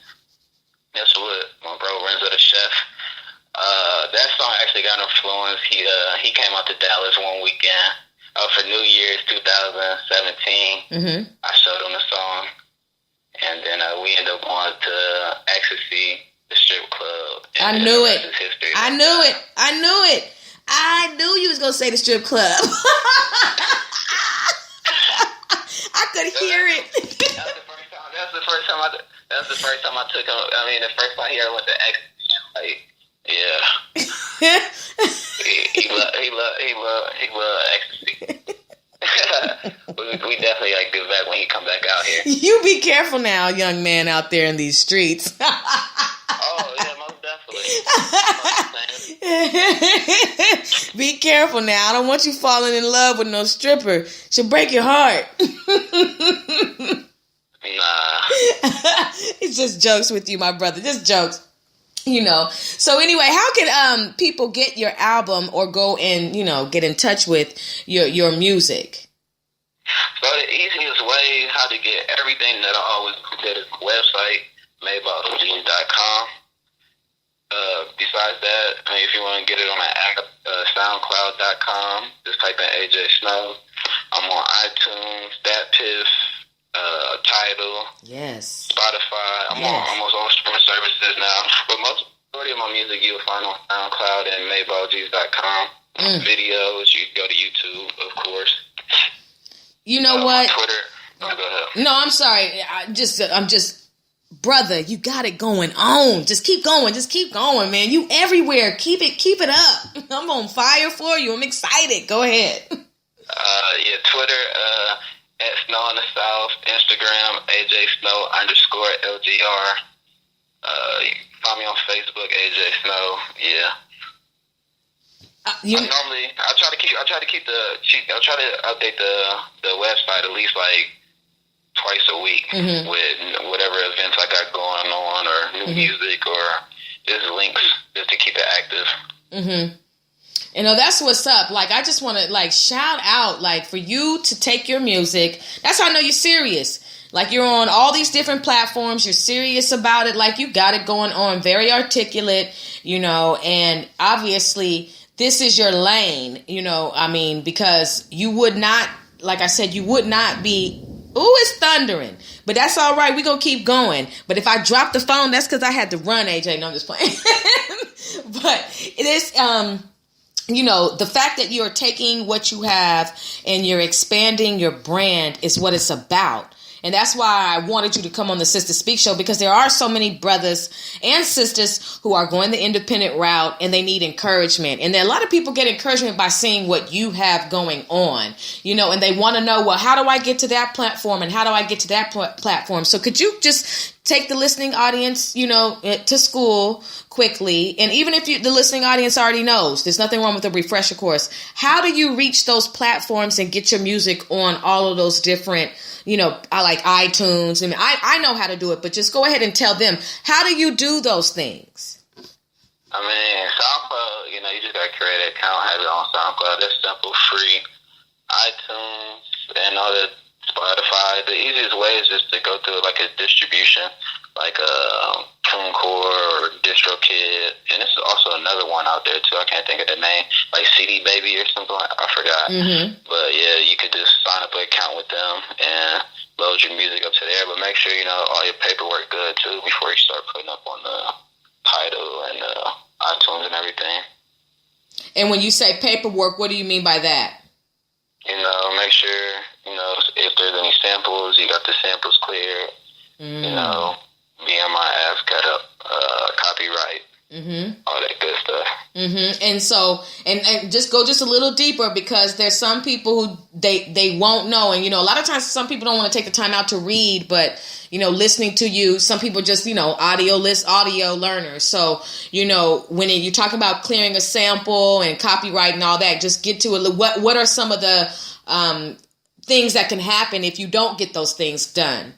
That's with my bro Renzo the Chef. got influenced. He came out to Dallas one weekend for New Year's 2017. Mm-hmm. I showed him the song, and then we ended up going to Ecstasy, the strip club. I knew it. I knew it. I knew you was gonna say the strip club. I could hear it. That's the first time I took him. I mean, the first time he ever went to Ecstasy, like, yeah. he loved Ecstasy. we definitely like give back when he come back out here. You be careful now, young man out there in these streets. Oh yeah, most definitely. Be careful now. I don't want you falling in love with no stripper. She'll break your heart. Nah. It's just jokes with you, my brother. Just jokes. You know. So anyway, how can people get your album or go and, get in touch with your music? So the easiest way how to get everything that I always did is the website, madebyog.com. Besides that, I mean, if you want to get it on an app, soundcloud.com, just type in AJ Snow. I'm on iTunes, DatPiff, Tidal, yes, Spotify. I'm on almost all streaming services now. But majority of my music you'll find on SoundCloud and madebyog.com. Videos, you can go to YouTube, of course. You know what? Twitter. Go ahead. No, I'm sorry. I'm just, brother, you got it going on. Just keep going, man. You everywhere. Keep it up. I'm on fire for you. I'm excited. Go ahead. Yeah, Twitter, at Snow in the South, Instagram, AJ Snow _LGR. You can find me on Facebook, AJ Snow. Yeah. I try to update the website at least like twice a week with whatever events I got going on or new music or just links just to keep it active. Mm-hmm. That's what's up. Like, I just want to shout out, for you to take your music. That's how I know you're serious. Like, you're on all these different platforms. You're serious about it. Like, you got it going on. Very articulate, and obviously this is your lane, because you would not, like I said, you would not be, ooh, it's thundering. But that's all right. We're going to keep going. But if I drop the phone, that's because I had to run, AJ. No, I'm just playing. But it is, the fact that you're taking what you have and you're expanding your brand is what it's about. And that's why I wanted you to come on the Sister Speak Show, because there are so many brothers and sisters who are going the independent route and they need encouragement. And there are a lot of people get encouragement by seeing what you have going on, and they want to know, well, how do I get to that platform and how do I get to that platform? So could you just take the listening audience, to school quickly? And even if the listening audience already knows, there's nothing wrong with a refresher course. How do you reach those platforms and get your music on all of those different, I like iTunes. I mean, I know how to do it, but just go ahead and tell them, how do you do those things? I mean, SoundCloud, you just got to create an account, have it on SoundCloud. That's simple, free. iTunes and all the Spotify. The easiest way is just to go through like a distribution, like a TuneCore or DistroKid, and there's also another one out there too. I can't think of the name, like CD Baby or something. I forgot. But yeah, you could just sign up an account with them and load your music up to there. But make sure all your paperwork good too before you start putting up on the Tidal and iTunes and everything. And when you say paperwork, what do you mean by that? Make sure if there's any samples, you got the samples cleared. BMIF got up copyright, all that good stuff. And so, and just go just a little deeper, because there's some people who they won't know. And, a lot of times some people don't want to take the time out to read, but, listening to you, some people just, audio learners. So, when you talk about clearing a sample and copyright and all that, just get to it. What are some of the things that can happen if you don't get those things done?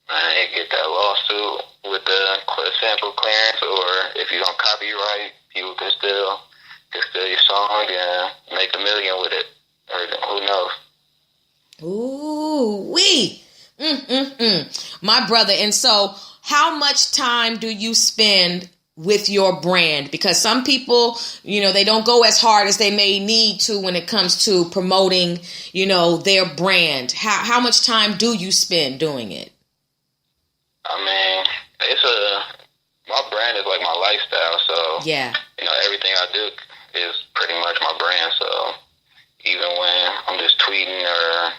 You get that lawsuit with the sample clearance, or if you don't copyright, people can steal your song and make $1 million with it, or who knows? Ooh, wee. My brother. And so how much time do you spend with your brand? Because some people, they don't go as hard as they may need to when it comes to promoting, their brand. How much time do you spend doing it? I mean, my brand is like my lifestyle, so yeah, everything I do is pretty much my brand. So even when I'm just tweeting or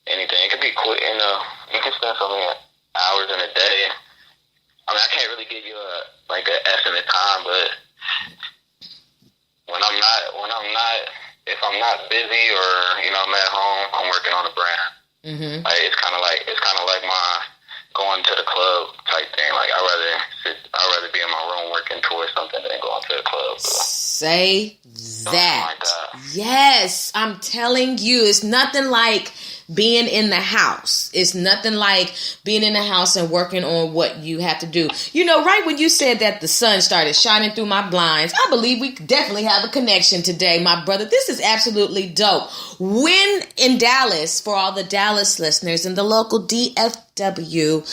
anything, it could be quick. You can spend so many hours in a day. I mean, I can't really give you an estimate time, but if I'm not busy or I'm at home, I'm working on the brand. Mm-hmm. It's kind of like my going to the club type thing. Like I'd rather be in my room working towards something than going to the club. Say that. Yes, I'm telling you, it's nothing like being in the house. It's nothing like being in the house and working on what you have to do. Right when you said that the sun started shining through my blinds, I believe we definitely have a connection today, my brother. This is absolutely dope. When in Dallas, for all the Dallas listeners and the local DFW,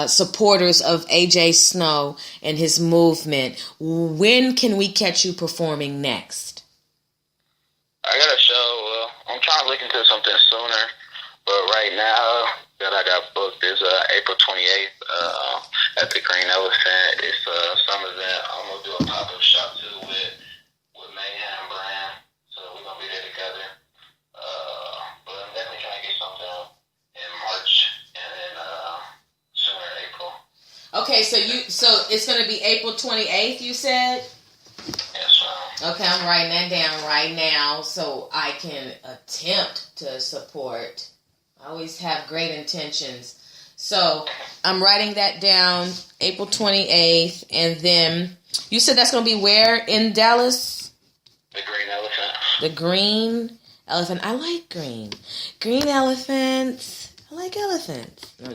supporters of AJ Snow and his movement, when can we catch you performing next? I got a show. I'm trying to look into something sooner, but right now that I got booked is April 28th at the Green Elephant. It's some event. I'm gonna do a pop-up shop too with Mayhem Brand, so we're gonna be there together. But I'm definitely trying to get something in March and then sooner April. Okay, so it's gonna be April 28th. You said. Okay, I'm writing that down right now so I can attempt to support. I always have great intentions. So I'm writing that down, April 28th. And then you said that's going to be where in Dallas? The Green Elephant. The Green Elephant. I like green. Green elephants. I like elephants. No,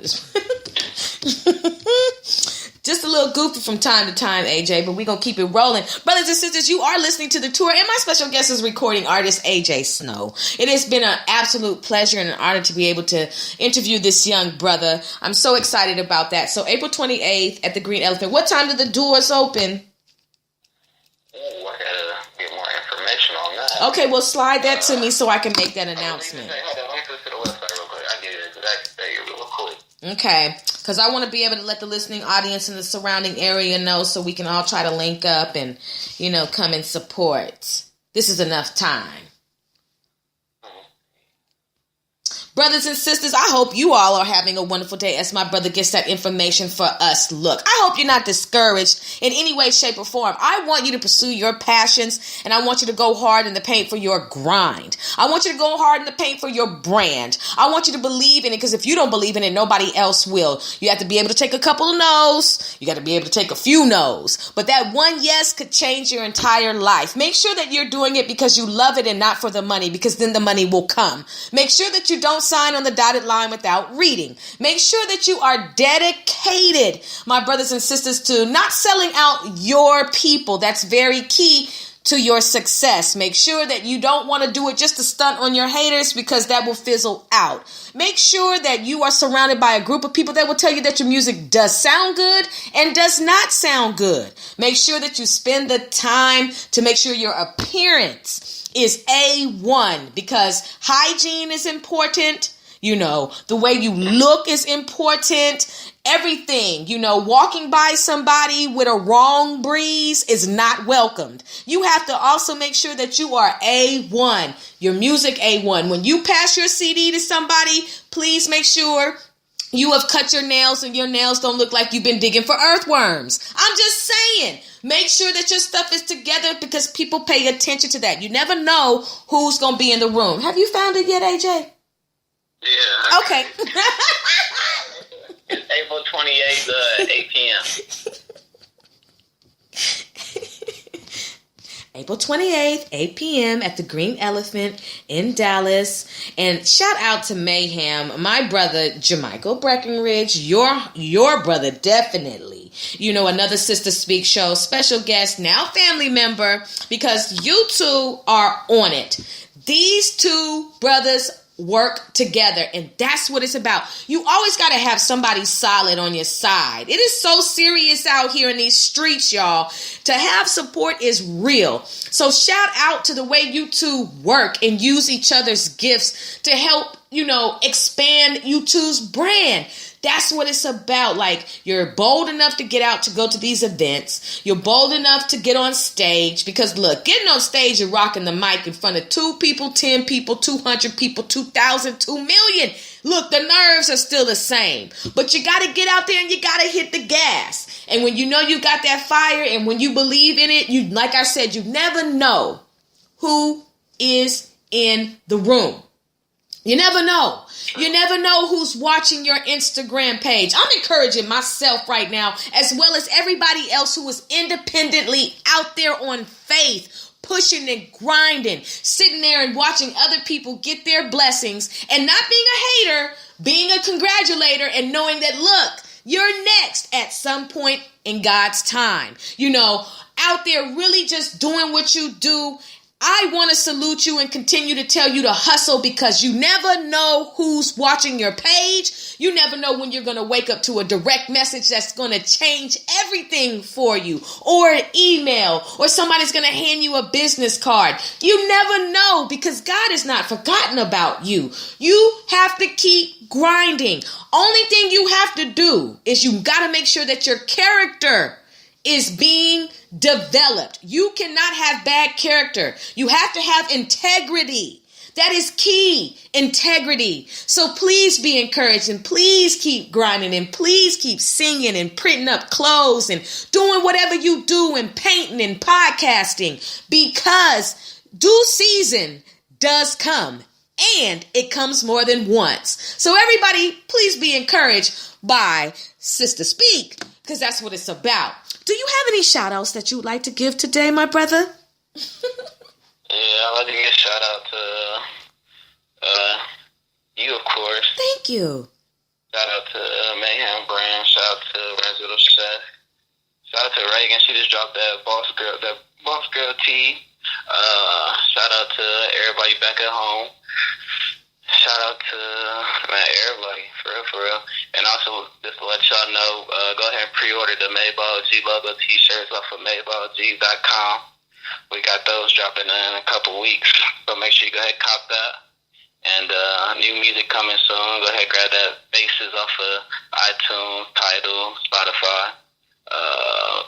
just a little goofy from time to time, AJ, but we're going to keep it rolling. Brothers and sisters, you are listening to The Tour, and my special guest is recording artist AJ Snow. It has been an absolute pleasure and an honor to be able to interview this young brother. I'm so excited about that. So April 28th at the Green Elephant. What time do the doors open? Oh, I got to get more information on that. Okay, well, slide that to me so I can make that announcement. Hold on, let me go to the website real quick. I'll get it exact date real quick. Okay, because I want to be able to let the listening audience in the surrounding area know so we can all try to link up and, come and support. This is enough time. Brothers and sisters, I hope you all are having a wonderful day as my brother gets that information for us. Look, I hope you're not discouraged in any way, shape, or form. I want you to pursue your passions, and I want you to go hard in the paint for your grind. I want you to go hard in the paint for your brand. I want you to believe in it, because if you don't believe in it, nobody else will. You have to be able to take a couple of no's. You got to be able to take a few no's. But that one yes could change your entire life. Make sure that you're doing it because you love it and not for the money, because then the money will come. Make sure that you don't sign on the dotted line without reading. Make sure that you are dedicated, my brothers and sisters, to not selling out your people. That's very key to your success. Make sure that you don't want to do it just to stunt on your haters, because that will fizzle out. Make sure that you are surrounded by a group of people that will tell you that your music does sound good and does not sound good. Make sure that you spend the time to make sure your appearance is A1, because hygiene is important. The way you look is important. Everything, walking by somebody with a wrong breeze is not welcomed. You have to also make sure that you are A1, your music A1. When you pass your CD to somebody, please make sure you have cut your nails and your nails don't look like you've been digging for earthworms. I'm just saying, make sure that your stuff is together, because people pay attention to that. You never know who's going to be in the room. Have you found it yet, AJ? Yeah. Okay. It's April 28th, 8 p.m. April 28th, 8 p.m. at the Green Elephant in Dallas. And shout out to Mayhem, my brother, Jermichael Breckenridge, your brother, definitely. Another Sister Speak show, special guest, now family member, because you two are on it. These two brothers work together. And that's what it's about. You always got to have somebody solid on your side. It is so serious out here in these streets, y'all. To have support is real. So shout out to the way you two work and use each other's gifts to help, expand you two's brand. That's what it's about. Like, you're bold enough to get out to go to these events. You're bold enough to get on stage because, look, getting on stage and rocking the mic in front of 2 people, 10 people, 200 people, 2,000, 2 million. Look, the nerves are still the same. But you got to get out there and you got to hit the gas. And when you know you got that fire and when you believe in it, you, like I said, you never know who is in the room. You never know. You never know who's watching your Instagram page. I'm encouraging myself right now, as well as everybody else who is independently out there on faith, pushing and grinding, sitting there and watching other people get their blessings and not being a hater, being a congratulator and knowing that, look, you're next at some point in God's time. Out there really just doing what you do. I want to salute you and continue to tell you to hustle because you never know who's watching your page. You never know when you're going to wake up to a direct message that's going to change everything for you, or an email, or somebody's going to hand you a business card. You never know because God is not forgotten about you. You have to keep grinding. Only thing you have to do is you got to make sure that your character is being developed. You cannot have bad character. You have to have integrity. That is key. Integrity. So please be encouraged and please keep grinding and please keep singing and printing up clothes and doing whatever you do and painting and podcasting, because due season does come and it comes more than once. So everybody, please be encouraged by Sister Speak, because that's what it's about. Do you have any shout outs that you would like to give today, my brother? Yeah, I'd like to give a shout out to you, of course. Thank you. Shout out to Mayhem Brand. Shout out to Renzo Chef. Shout out to Reagan. She just dropped that Boss Girl tee. Shout out to everybody back at home. Shout out to everybody, for real. And also, just to let y'all know, go ahead and pre-order the Mayball G logo t-shirts off of MayballG.com. We got those dropping in a couple weeks, so make sure you go ahead and cop that. And new music coming soon. Go ahead and grab that Bases off of iTunes, Tidal, Spotify.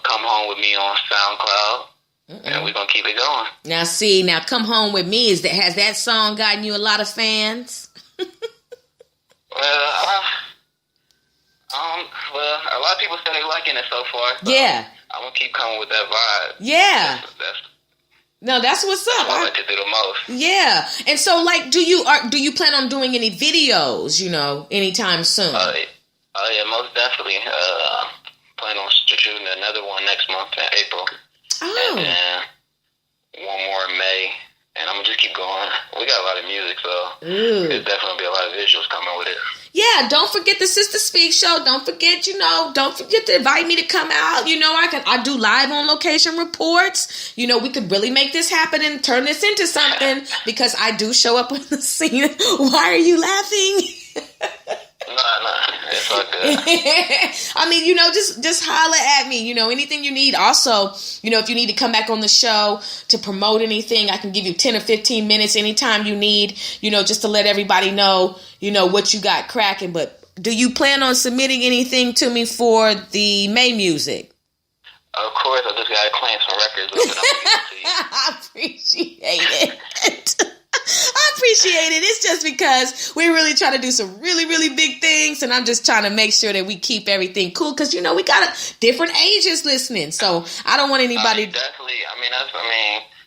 Come Home With Me on SoundCloud. And we're going to keep it going. Now Come Home With Me, has that song gotten you a lot of fans? Well, a lot of people say they're liking it so far. So yeah. I'm going to keep coming with that vibe. Yeah. That's what's up. I like to do the most. Yeah. And so, like, do you plan on doing any videos, anytime soon? Yeah, most definitely. Plan on shooting another one next month in April. Oh. And then one more in May. And I'm going to just keep going. We got a lot of music, so there's definitely be a lot of visuals coming with it. Yeah, don't forget the Sister Speak show. Don't forget, don't forget to invite me to come out. I do live on location reports. We could really make this happen and turn this into something because I do show up on the scene. Why are you laughing? No, it's all good. I mean, just holler at me, anything you need. Also, if you need to come back on the show to promote anything, I can give you 10 or 15 minutes anytime you need, just to let everybody know, what you got cracking. But do you plan on submitting anything to me for the May music? Of course, I just got to claim some records. I appreciate it. I appreciate it. It's just because we're really trying to do some really, really big things. And I'm just trying to make sure that we keep everything cool. Because, we got different ages listening. So I don't want anybody. Definitely.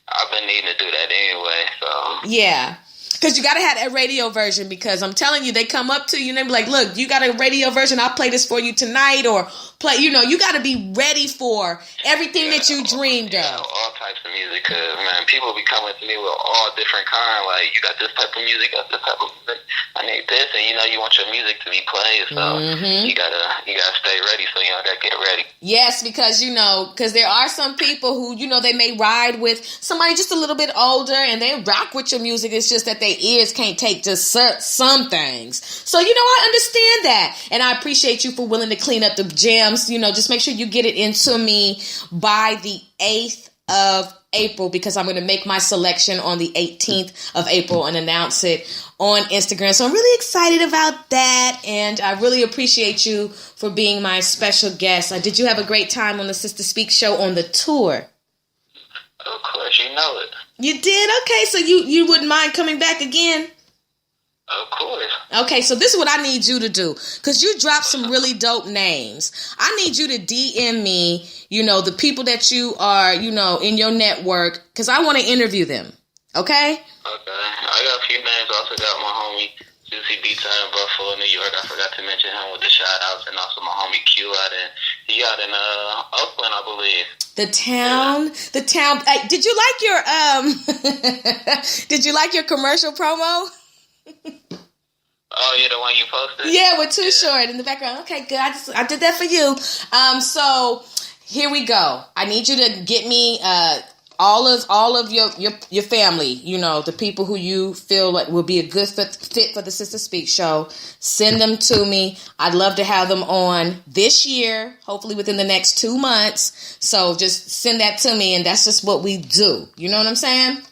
I've been needing to do that anyway. So yeah. Because you got to have that radio version, because I'm telling you, they come up to you and they be like, look, you got a radio version. I'll play this for you tonight, or play. You know, you got to be ready for everything that you dreamed of. All types of music, because, man, people be coming to me with all different kind. Like, you got this type of music, got this type of music. I need this, and, you know, you want your music to be played, so you gotta stay ready, so you gotta get ready. Yes, because, you know, because there are some people who, you know, they may ride with somebody just a little bit older, and they rock with your music. It's just that their ears can't take just some things. So, you know, I understand that, and I appreciate you for willing to clean up the jams. You know, just make sure you get it into me by the 8th of April, because I'm going to make my selection on the 18th of April and announce it on Instagram. So I'm really excited about that, and I really appreciate you for being my special guest. Did you have a great time on the Sister Speak show on the tour? Of course, you know it. You did? Okay, so you wouldn't mind coming back again? Of course. Okay, so this is what I need you to do, because you dropped some really dope names. I need you to DM me, you know, the people that you are, you know, in your network, because I want to interview them. Okay? Okay. I got a few names. I also got my homie Juicy Beats out in Buffalo, New York. I forgot to mention him with the shout outs, and also my homie Q out in Oakland, I believe. The town. Hey, did you like your commercial promo? Oh, yeah, the one you posted? Yeah, with Too Short in the background. Okay, good. I did that for you. So here we go. I need you to get me all of your family, you know, the people who you feel like will be a good fit for the Sister Speak show. Send them to me. I'd love to have them on this year, hopefully within the next 2 months. So just send that to me, and that's just what we do. You know what I'm saying?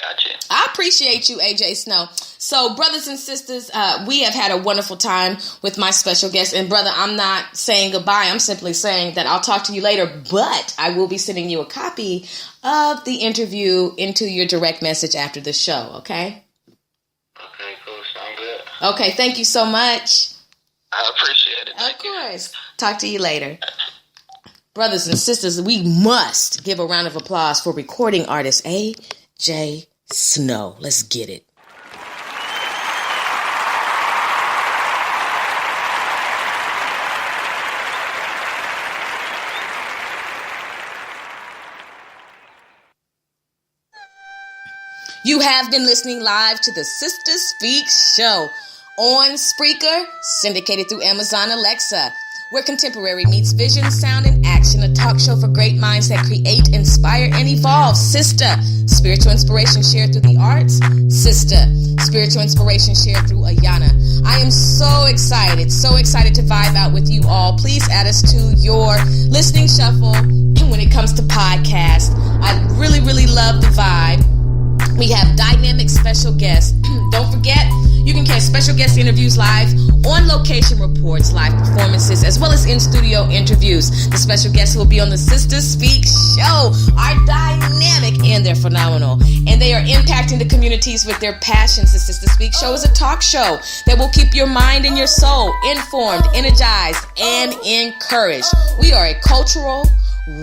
Gotcha. I appreciate you, AJ Snow. So, brothers and sisters, we have had a wonderful time with my special guest. And, brother, I'm not saying goodbye. I'm simply saying that I'll talk to you later. But I will be sending you a copy of the interview into your direct message after the show, okay? Okay, cool. Sound good. Okay, thank you so much. I appreciate it. Of course. Talk to you later. Brothers and sisters, we must give a round of applause for recording artist AJ Snow. Let's get it. You have been listening live to the Sister Speak show on Spreaker, syndicated through Amazon Alexa, where contemporary meets vision, sound, and action. A talk show for great minds that create, inspire, and evolve. Sister, spiritual inspiration shared through the arts. Sister, spiritual inspiration shared through Ayana. I am so excited to vibe out with you all. Please add us to your listening shuffle when it comes to podcasts. I really, really love the vibe. We have dynamic special guests. Don't forget, you can catch special guest interviews live, on location reports, live performances, as well as in-studio interviews. The special guests will be on the Sister Speak show are dynamic, and they're phenomenal. And they are impacting the communities with their passions. The Sister Speak show is a talk show that will keep your mind and your soul informed, energized, and encouraged. We are a cultural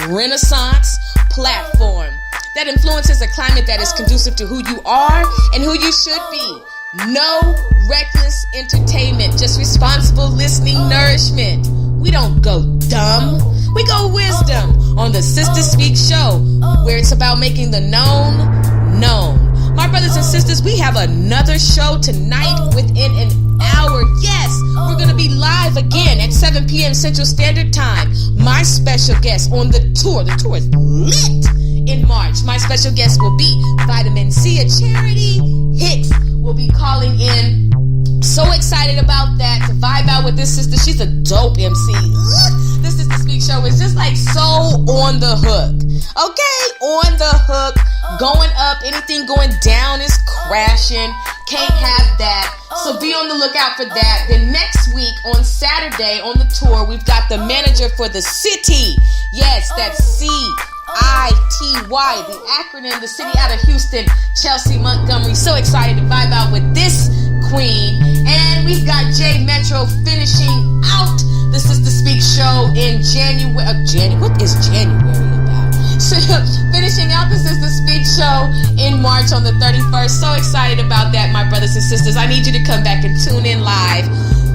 renaissance platform that influences a climate that is conducive to who you are and who you should be. No reckless entertainment, just responsible listening nourishment. We don't go dumb, we go wisdom on the Sister Speak show, where it's about making the known known. My brothers and sisters, we have another show tonight within an hour. Yes, we're going to be live again at 7 p.m. Central Standard Time. My special guest on the tour is lit in March. My special guest will be Vitamin C, a Charity Hicks will be calling in. So excited about that, to vibe out with this sister. She's a dope MC. This Sister Speak show is just like so on the hook. Okay, on the hook. Going up, anything going down is crashing. Can't have that. So be on the lookout for that. Then next week on Saturday on the tour, we've got the manager for the city. Yes, that's CITY, the acronym, the city out of Houston, Chelsea Montgomery. So excited to vibe out with this queen. And we've got J Metro finishing out the Sister Speak show in January. What is January about? So finishing out the Sister Speak show in March on the 31st. So excited about that, my brothers and sisters. I need you to come back and tune in live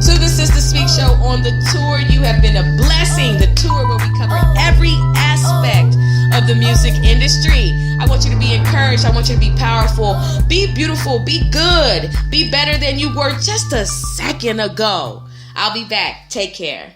to the Sister Speak show on the tour. you have been a blessing. The tour where we cover every aspect of the music industry. I want you to be encouraged. I want you to be powerful. Be beautiful. Be good. Be better than you were just a second ago. I'll be back. Take care.